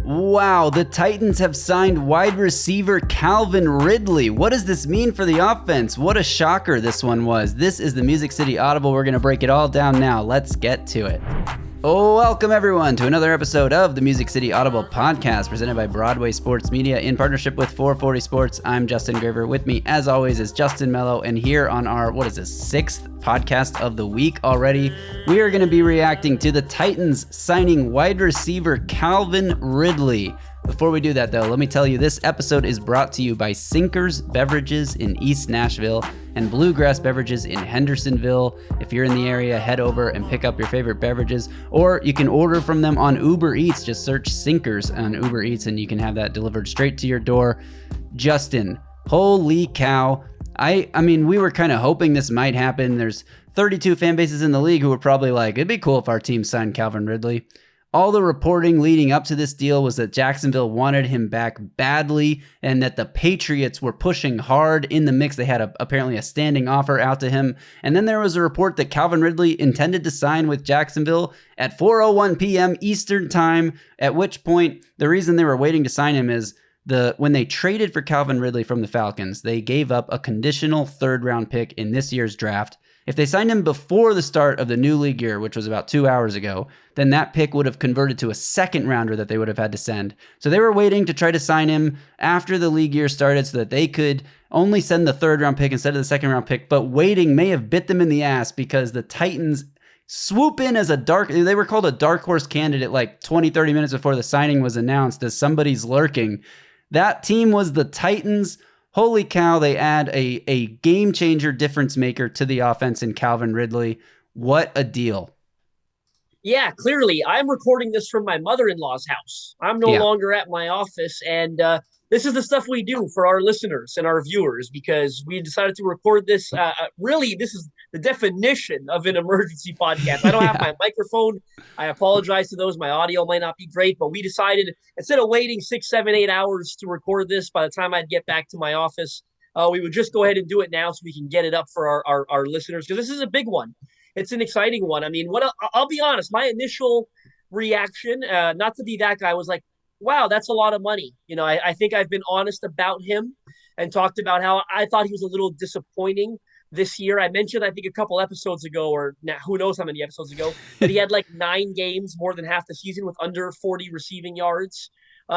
Wow, the Titans have signed wide receiver Calvin Ridley. What does this mean for the offense? What a shocker this one was. This is the Music City Audible. We're going to break it all down now. Let's get to it. Welcome everyone to another episode of the Music City Audible podcast presented by Broadway Sports Media in partnership with 440 Sports. I'm Justin Graver. With me, as always, is Justin Melo, and here on our, sixth podcast of the week already, we are going to be reacting to the Titans signing wide receiver Calvin Ridley. Before we do that, though, let me tell you, this episode is brought to you by Sinkers Beverages in East Nashville and Bluegrass Beverages in Hendersonville. If you're in the area, head over and pick up your favorite beverages, or you can order from them on Uber Eats. Just search Sinkers on Uber Eats and you can have that delivered straight to your door. Justin, holy cow. I mean, we were kind of hoping this might happen. There's 32 fan bases in the league who were probably like, it'd be cool if our team signed Calvin Ridley. All the reporting leading up to this deal was that Jacksonville wanted him back badly and that the Patriots were pushing hard in the mix. They had apparently a standing offer out to him. And then there was a report that Calvin Ridley intended to sign with Jacksonville at 4:01 p.m. Eastern time, at which point the reason they were waiting to sign him is when they traded for Calvin Ridley from the Falcons, they gave up a conditional third-round pick in this year's draft. If they signed him before the start of the new league year, which was about 2 hours ago, then that pick would have converted to a second rounder that they would have had to send. So they were waiting to try to sign him after the league year started so that they could only send the third round pick instead of the second round pick. But waiting may have bit them in the ass because the Titans swoop in as they were called a dark horse candidate like 20, 30 minutes before the signing was announced as somebody's lurking. That team was the Titans. Holy cow, they add a game changer difference maker to the offense in Calvin Ridley. What a deal. Yeah, clearly. I'm recording this from my mother-in-law's house. I'm no longer at my office, and this is the stuff we do for our listeners and our viewers because we decided to record this. Really, this is the definition of an emergency podcast. I don't have my microphone. I apologize to those. My audio might not be great, but we decided instead of waiting 6, 7, 8 hours to record this by the time I'd get back to my office, we would just go ahead and do it now so we can get it up for our listeners because this is a big one. It's an exciting one. I mean, I'll be honest, my initial reaction, not to be that guy, was like, wow, that's a lot of money. You know, I think I've been honest about him and talked about how I thought he was a little disappointing this year. I mentioned, I think a couple episodes ago, or who knows how many episodes ago, that he had like 9 games, more than half the season, with under 40 receiving yards.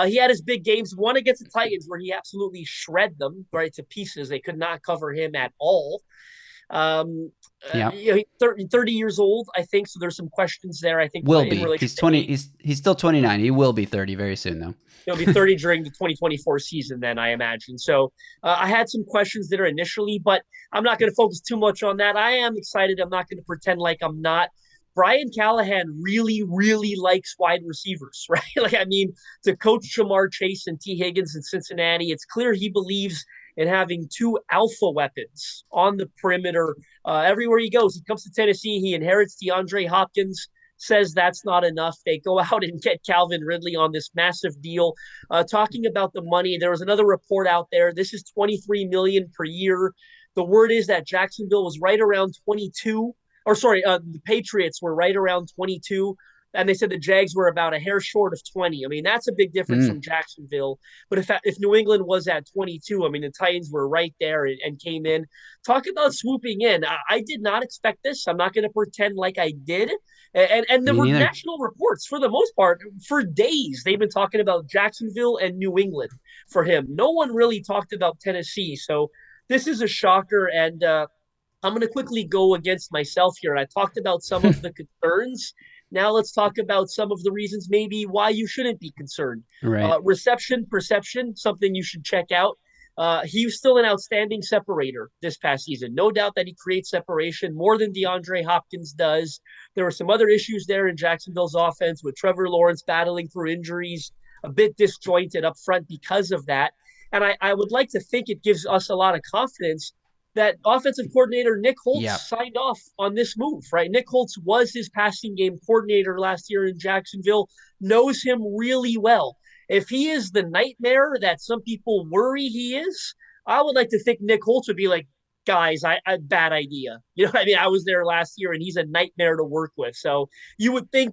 He had his big games, one against the Titans where he absolutely shred them right to pieces. They could not cover him at all. He's 30 years old, I think. So there's some questions there. I think will be. He's 20. He's still 29. He will be 30 very soon, though. He'll be 30 during the 2024 season, then I imagine. So I had some questions there initially, but I'm not going to focus too much on that. I am excited. I'm not going to pretend like I'm not. Brian Callahan really, really likes wide receivers, right? Like, I mean, to coach Jamar Chase and T. Higgins in Cincinnati, it's clear he believes in having 2 alpha weapons on the perimeter everywhere he goes. He comes to Tennessee, he inherits DeAndre Hopkins, says that's not enough. They go out and get Calvin Ridley on this massive deal. Talking about the money, there was another report out there. This is $23 million per year. The word is that Jacksonville was right around 22. The Patriots were right around 22. And they said the Jags were about a hair short of 20. I mean, that's a big difference from Jacksonville. But if New England was at 22, I mean, the Titans were right there and came in. Talk about swooping in. I did not expect this. I'm not going to pretend like I did. And there were national reports, for the most part, for days. They've been talking about Jacksonville and New England for him. No one really talked about Tennessee. So this is a shocker. And I'm going to quickly go against myself here. I talked about some of the concerns. Now let's talk about some of the reasons maybe why you shouldn't be concerned. Right. Reception, perception, something you should check out. He's still an outstanding separator this past season. No doubt that he creates separation more than DeAndre Hopkins does. There were some other issues there in Jacksonville's offense with Trevor Lawrence battling through injuries, a bit disjointed up front because of that. And I would like to think it gives us a lot of confidence that offensive coordinator Nick Holtz signed off on this move, right? Nick Holtz was his passing game coordinator last year in Jacksonville, knows him really well. If he is the nightmare that some people worry he is, I would like to think Nick Holtz would be like, guys, I bad idea. You know what I mean? I was there last year and he's a nightmare to work with. So you would think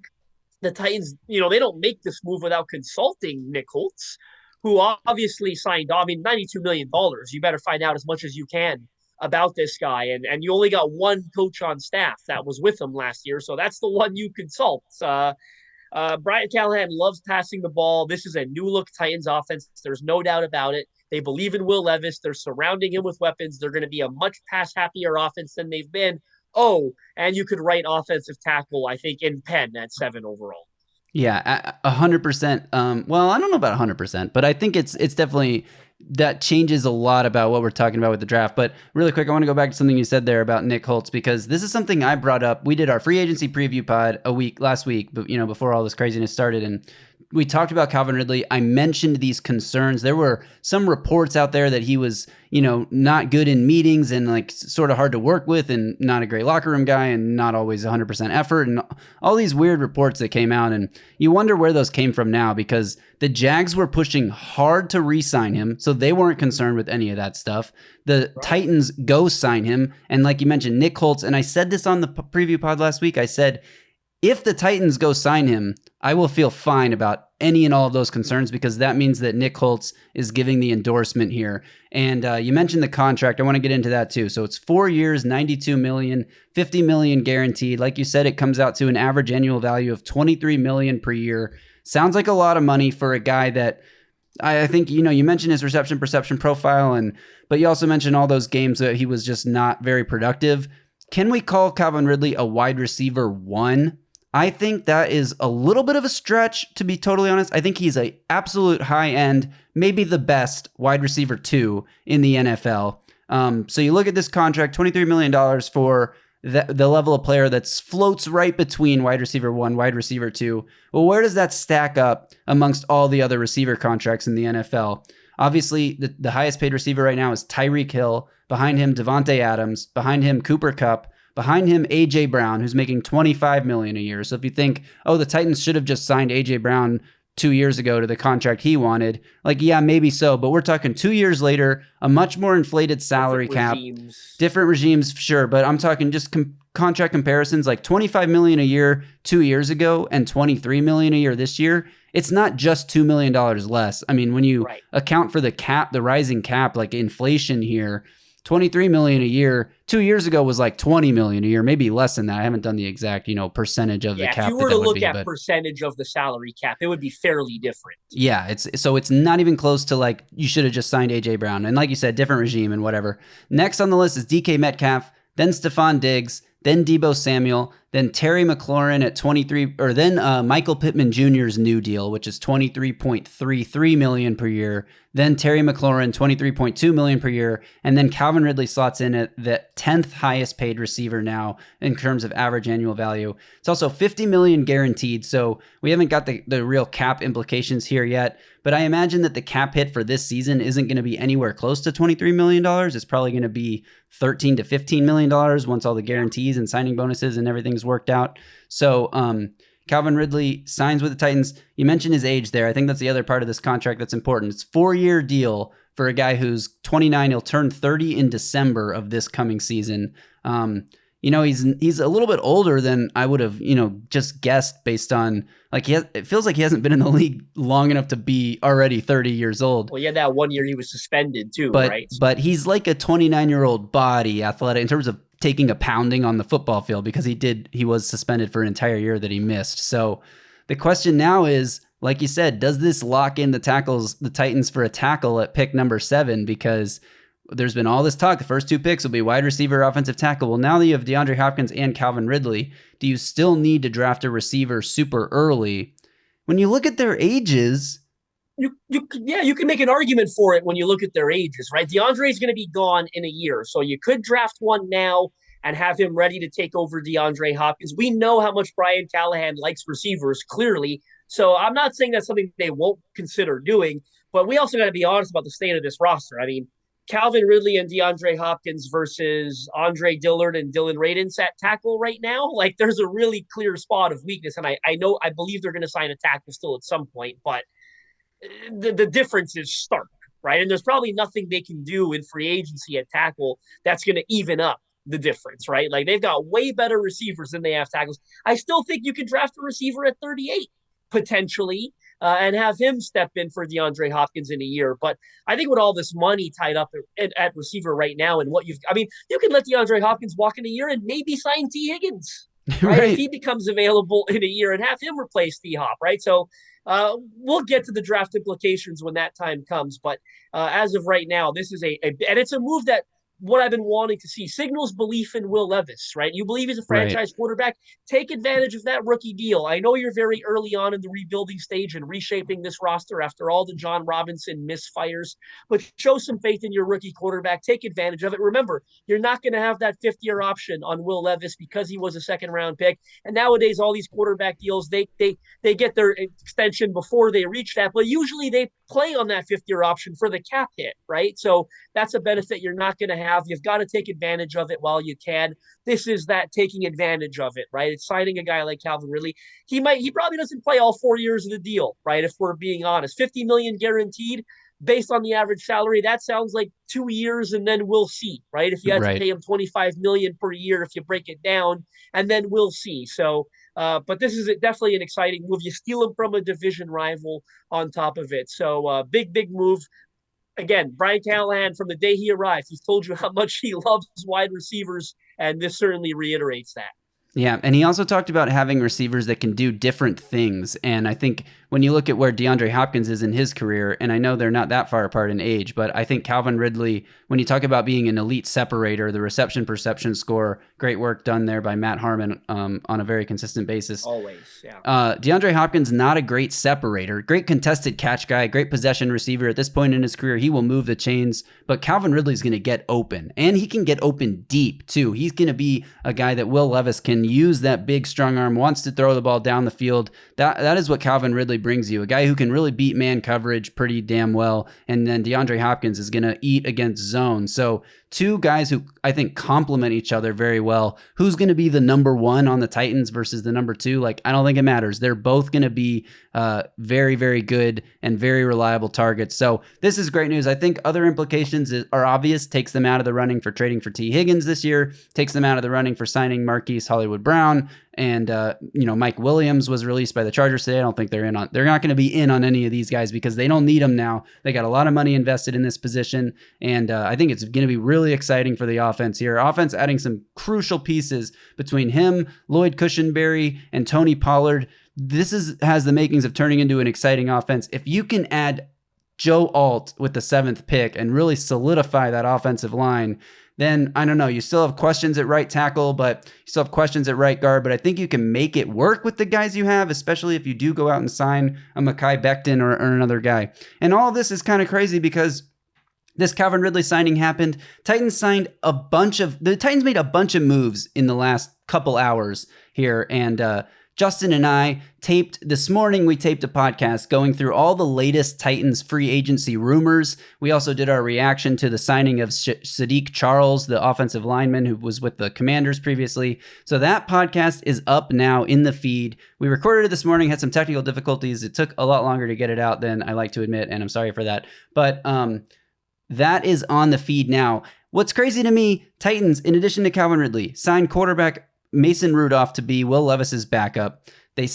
the Titans, they don't make this move without consulting Nick Holtz, who obviously signed, I mean, $92 million. You better find out as much as you can about this guy. And you only got one coach on staff that was with him last year. So that's the one you consult. Brian Callahan loves passing the ball. This is a new look Titans offense. There's no doubt about it. They believe in Will Levis. They're surrounding him with weapons. They're going to be a much pass happier offense than they've been. Oh, and you could write offensive tackle, I think, in pen at 7 overall. Yeah, 100%. Well, I don't know about 100%, but I think it's definitely that changes a lot about what we're talking about with the draft. But really quick, I want to go back to something you said there about Nick Holtz, because this is something I brought up. We did our free agency preview pod last week, but before all this craziness started, and we talked about Calvin Ridley. I mentioned these concerns. There were some reports out there that he was, not good in meetings and like sort of hard to work with and not a great locker room guy and not always 100% effort and all these weird reports that came out. And you wonder where those came from now, because the Jags were pushing hard to re-sign him, so they weren't concerned with any of that stuff. The Titans go sign him. And like you mentioned, Nick Holtz, and I said this on the preview pod last week, I said, if the Titans go sign him, I will feel fine about any and all of those concerns, because that means that Nick Holtz is giving the endorsement here. And you mentioned the contract. I want to get into that too. So it's 4 years, $92 million, $50 million guaranteed. Like you said, it comes out to an average annual value of $23 million per year. Sounds like a lot of money for a guy that I think, you mentioned his reception perception profile, but you also mentioned all those games that he was just not very productive. Can we call Calvin Ridley a wide receiver 1? I think that is a little bit of a stretch, to be totally honest. I think he's an absolute high end, maybe the best wide receiver 2 in the NFL. So you look at this contract, $23 million for the level of player that floats right between wide receiver 1, wide receiver 2. Well, where does that stack up amongst all the other receiver contracts in the NFL? Obviously, the highest paid receiver right now is Tyreek Hill. Behind him, Devontae Adams. Behind him, Cooper Kupp. Behind him, A.J. Brown, who's making $25 million a year. So if you think, the Titans should have just signed A.J. Brown 2 years ago to the contract he wanted, yeah, maybe so. But we're talking 2 years later, a much more inflated salary cap. Different regimes, sure. But I'm talking just contract comparisons, like $25 million a year 2 years ago and $23 million a year this year. It's not just $2 million less. I mean, when you account for the rising cap, like inflation here, $23 million a year 2 years ago was like $20 million a year, maybe less than that. I haven't done the exact, percentage of the cap. If you were to look at percentage of the salary cap, it would be fairly different. Yeah, it's not even close to like you should have just signed A.J. Brown. And like you said, different regime and whatever. Next on the list is DK Metcalf, then Stephon Diggs, then Deebo Samuel, then Terry McLaurin at 23, or then Michael Pittman Jr.'s new deal, which is $23.33 million per year. Then Terry McLaurin, $23.2 million per year. And then Calvin Ridley slots in at the 10th highest paid receiver now in terms of average annual value. It's also $50 million guaranteed. So we haven't got the real cap implications here yet, but I imagine that the cap hit for this season isn't going to be anywhere close to $23 million. It's probably going to be $13 to $15 million once all the guarantees and signing bonuses and everything's worked out. So, Calvin Ridley signs with the Titans. You mentioned his age there. I think that's the other part of this contract that's important. It's a 4-year deal for a guy who's 29. He'll turn 30 in December of this coming season. He's a little bit older than I would have, just guessed based on it feels like he hasn't been in the league long enough to be already 30 years old. Well, he had that 1 year he was suspended too, right? But he's like a 29-year-old body athletic in terms of taking a pounding on the football field, because he was suspended for an entire year that he missed. So the question now is, like you said, does this lock in the Titans for a tackle at pick number 7? Because there's been all this talk. The first 2 picks will be wide receiver, offensive tackle. Well, now that you have DeAndre Hopkins and Calvin Ridley, do you still need to draft a receiver super early? When you look at their ages, you can make an argument for it when you look at their ages, right? DeAndre is going to be gone in a year, so you could draft one now and have him ready to take over DeAndre Hopkins. We know how much Brian Callahan likes receivers, clearly, so I'm not saying that's something they won't consider doing, but we also got to be honest about the state of this roster. I mean, Calvin Ridley and DeAndre Hopkins versus Andre Dillard and Dylan Radins at tackle right now. Like, there's a really clear spot of weakness, and I believe they're going to sign a tackle still at some point, but the difference is stark, right? And there's probably nothing they can do in free agency at tackle that's going to even up the difference, right? Like they've got way better receivers than they have tackles. I still think you could draft a receiver at 38 potentially, and have him step in for DeAndre Hopkins in a year. But I think with all this money tied up at receiver right now and you can let DeAndre Hopkins walk in a year and maybe sign T. Higgins, right? Right. If he becomes available in a year and have him replace D Hop, right? So we'll get to the draft implications when that time comes. But as of right now, this is and it's a move that what I've been wanting to see signals belief in Will Levis, right? You believe he's a Right. franchise quarterback. Take advantage of that rookie deal. I know you're very early on in the rebuilding stage and reshaping this roster after all the John Robinson misfires, but show some faith in your rookie quarterback. Take advantage of it. Remember, you're not going to have that fifth-year option on Will Levis because he was a second-round pick. And nowadays, all these quarterback deals, they get their extension before they reach that, but usually they play on that fifth-year option for the cap hit, right? So that's a benefit you're not going to have. You've got to take advantage of it while you can. This is that taking advantage of it, right? It's signing a guy like Calvin Ridley. He probably doesn't play all 4 years of the deal, right? If we're being honest, $50 million guaranteed based on the average salary. That sounds like 2 years, and then we'll see, right? If you had to Right. pay him $25 million per year, if you break it down, and then we'll see. So, but this is definitely an exciting move. You steal him from a division rival on top of it. So, big move. Again, Brian Callahan, from the day he arrived, he's told you how much he loves wide receivers, and this certainly reiterates that. Yeah, and he also talked about having receivers that can do different things. And I think when you look at where DeAndre Hopkins is in his career, and I know they're not that far apart in age, but I think Calvin Ridley, when you talk about being an elite separator, the reception perception score, great work done there by Matt Harmon on a very consistent basis. Always, yeah. DeAndre Hopkins, not a great separator, great contested catch guy, great possession receiver. At this point in his career, he will move the chains, but Calvin Ridley's going to get open, and he can get open deep too. He's going to be a guy that Will Levis can use that big strong arm, wants to throw the ball down the field. That is what Calvin Ridley brings you, a guy who can really beat man coverage pretty damn well. And then DeAndre Hopkins is going to eat against zone. So two guys who I think complement each other very well. Who's going to be the number one on the Titans versus the number two? Like, I don't think it matters. They're both going to be very, very good and very reliable targets. So this is great news. I think other implications are obvious. Takes them out of the running for trading for T. Higgins this year. Takes them out of the running for signing Marquise Hollywood Brown. And, Mike Williams was released by the Chargers today. I don't think they're not going to be in on any of these guys because they don't need them now. They got a lot of money invested in this position. And I think it's going to be really exciting for the offense here. Offense adding some crucial pieces between him, Lloyd Cushenberry, and Tony Pollard. This has the makings of turning into an exciting offense. If you can add Joe Alt with the 7th pick and really solidify that offensive line, then I don't know. You still have questions at right tackle, but you still have questions at right guard. But I think you can make it work with the guys you have, especially if you do go out and sign a Mekhi Becton or another guy. And all of this is kind of crazy because this Calvin Ridley signing happened. The Titans made a bunch of moves in the last couple hours here, and Justin and I this morning, we taped a podcast going through all the latest Titans free agency rumors. We also did our reaction to the signing of Sadiq Charles, the offensive lineman who was with the Commanders previously. So that podcast is up now in the feed. We recorded it this morning, had some technical difficulties. It took a lot longer to get it out than I like to admit, and I'm sorry for that. But that is on the feed now. What's crazy to me, Titans, in addition to Calvin Ridley, signed quarterback Mason Rudolph to be Will Levis's backup. They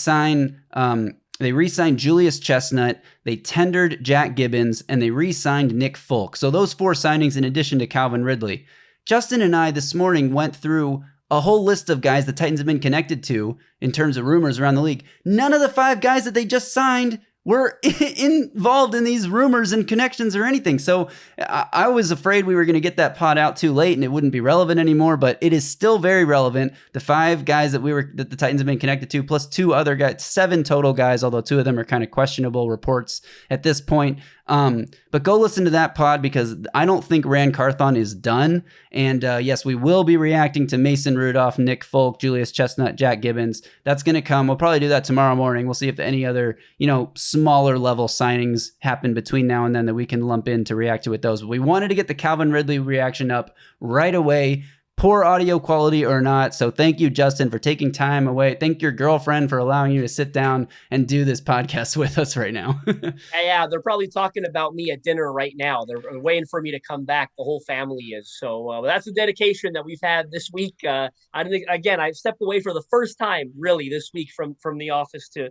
re-signed Julius Chestnut. They tendered Jack Gibbons, and they re-signed Nick Folk. So those 4 signings in addition to Calvin Ridley. Justin and I this morning went through a whole list of guys the Titans have been connected to in terms of rumors around the league. None of the 5 guys that they just signed were involved in these rumors and connections or anything. So I was afraid we were going to get that pod out too late and it wouldn't be relevant anymore, but it is still very relevant. The 5 guys that the Titans have been connected to, plus 2 other guys, 7 total guys, although 2 of them are kind of questionable reports at this point. But go listen to that pod because I don't think Ran Carthon is done. And yes, we will be reacting to Mason Rudolph, Nick Folk, Julius Chestnut, Jack Gibbons. That's going to come. We'll probably do that tomorrow morning. We'll see if any other, smaller level signings happen between now and then that we can lump in to react to with those. But we wanted to get the Calvin Ridley reaction up right away. poor audio quality or not. So thank you, Justin, for taking time away. Thank your girlfriend for allowing you to sit down and do this podcast with us right now. Yeah, they're probably talking about me at dinner right now. They're waiting for me to come back. The whole family is. So that's the dedication that we've had this week. I think again, I stepped away for the first time really this week from the office to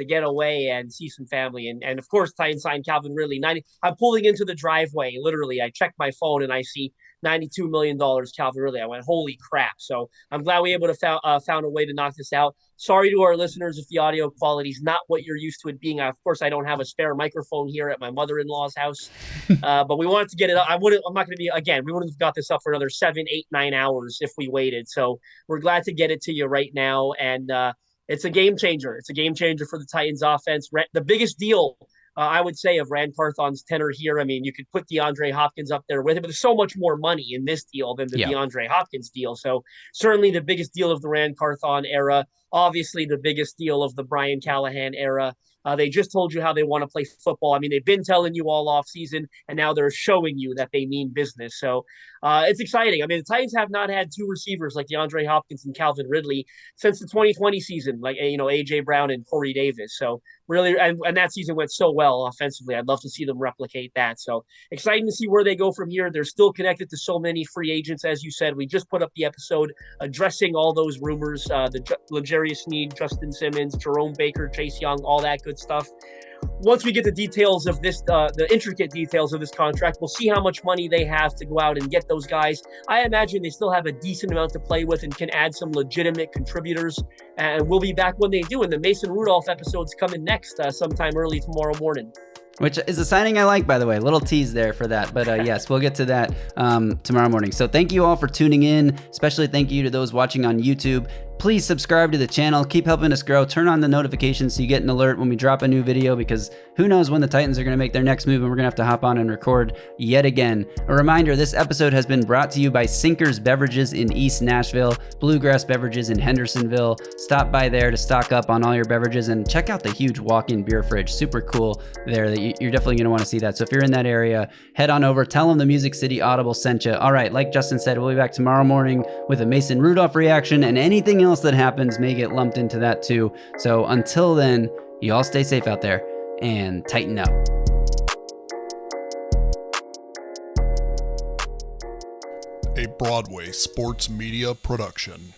get away and see some family. And of course, Titans signed Calvin Ridley. I'm pulling into the driveway. Literally, I check my phone and I see $92 million Calvin Ridley. I went, holy crap. So I'm glad we were able to found a way to knock this out. Sorry to our listeners if the audio quality is not what you're used to it being. Of course, I don't have a spare microphone here at my mother-in-law's house, but we wanted to get it up. I'm not going to be, again, we wouldn't have got this up for another 7, 8, 9 hours if we waited. So we're glad to get it to you right now. And it's a game changer. It's a game changer for the Titans offense. The biggest deal, I would say, of Rand Carthon's tenor here. I mean, you could put DeAndre Hopkins up there with it, but there's so much more money in this deal than the DeAndre Hopkins deal. So certainly the biggest deal of the Rand Carthon era, obviously the biggest deal of the Brian Callahan era. They just told you how they want to play football. I mean, they've been telling you all off season, and now they're showing you that they mean business. So it's exciting. I mean, the Titans have not had two receivers like DeAndre Hopkins and Calvin Ridley since the 2020 season, like, A.J. Brown and Corey Davis. So really, and that season went so well offensively. I'd love to see them replicate that. So exciting to see where they go from here. They're still connected to so many free agents. As you said, we just put up the episode addressing all those rumors, the L'Jarius Sneed, Justin Simmons, Jerome Baker, Chase Young, all that good stuff. Once we get the details of this, the intricate details of this contract, we'll see how much money they have to go out and get those guys. I imagine they still have a decent amount to play with and can add some legitimate contributors. And we'll be back when they do. And the Mason Rudolph episode's coming next sometime early tomorrow morning. Which is a signing I like, by the way. Little tease there for that. But yes, we'll get to that tomorrow morning. So thank you all for tuning in. Especially thank you to those watching on YouTube. Please subscribe to the channel. Keep helping us grow. Turn on the notifications so you get an alert when we drop a new video, because who knows when the Titans are going to make their next move and we're going to have to hop on and record yet again. A reminder, this episode has been brought to you by Sinkers Beverages in East Nashville, Bluegrass Beverages in Hendersonville. Stop by there to stock up on all your beverages and check out the huge walk-in beer fridge. Super cool there. You're definitely going to want to see that. So if you're in that area, head on over. Tell them the Music City Audible sent you. All right, like Justin said, we'll be back tomorrow morning with a Mason Rudolph reaction, and anything else that happens may get lumped into that too. So until then, you all stay safe out there and tighten up. A Broadway sports media production.